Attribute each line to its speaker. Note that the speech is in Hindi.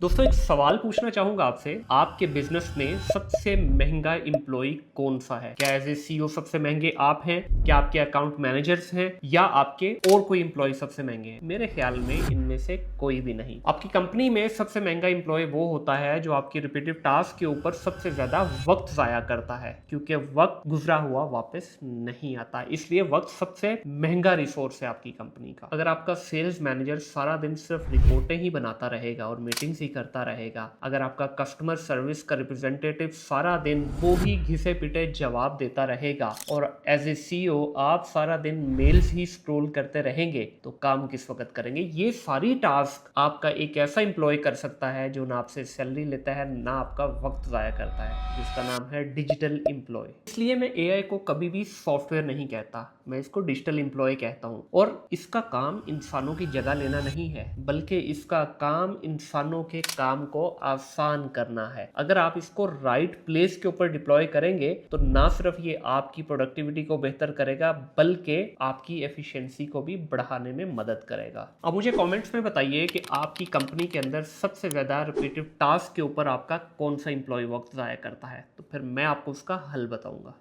Speaker 1: दोस्तों एक सवाल पूछना चाहूंगा आपसे। आपके बिजनेस में सबसे महंगा एम्प्लॉय कौन सा है? क्या एज ए सीईओ सबसे महंगे आप हैं? क्या आपके अकाउंट मैनेजर्स हैं? या आपके और कोई एम्प्लॉय सबसे महंगे हैं? मेरे ख्याल में इनमें से कोई भी नहीं। आपकी कंपनी में सबसे महंगा एम्प्लॉय वो होता है जो आपकी रिपीटेटिव टास्क के ऊपर सबसे ज्यादा वक्त जाया करता है, क्योंकि वक्त गुजरा हुआ वापस नहीं आता, इसलिए वक्त सबसे महंगा रिसोर्स है आपकी कंपनी का। अगर आपका सेल्स मैनेजर सारा दिन सिर्फ रिपोर्टें ही बनाता रहेगा और मीटिंग्स करता रहेगा, अगर आपका कस्टमर सर्विस का रिप्रेजेंटेटिव सारा दिन वो ही घिसे पिटे जवाब देता रहेगा और एज ए सीईओ आप सारा दिन मेल्स ही स्क्रॉल करते रहेंगे, तो काम किस वक्त करेंगे? ये सारी टास्क आपका एक ऐसा एम्प्लॉय कर सकता है जो ना आपसे सैलरी लेता है ना आपका वक्त जाया करता है, जिसका नाम है डिजिटल एम्प्लॉय। इसलिए मैं एआई को कभी भी सॉफ्टवेयर नहीं कहता, मैं इसको डिजिटल एम्प्लॉय कहता हूँ। और इसका काम इंसानों की जगह लेना नहीं है, बल्कि इसका काम इंसानों के काम को आसान करना है। अगर आप इसको राइट प्लेस के ऊपर डिप्लॉय करेंगे तो ना सिर्फ ये आपकी प्रोडक्टिविटी को बेहतर करेगा, बल्कि आपकी एफिशिएंसी को भी बढ़ाने में मदद करेगा। अब मुझे कमेंट्स में बताइए कि आपकी कंपनी के अंदर सबसे ज्यादा रिपीटेटिव टास्क के ऊपर आपका कौन सा एम्प्लॉय वक्त जाया करता है, तो फिर मैं आपको उसका हल बताऊंगा।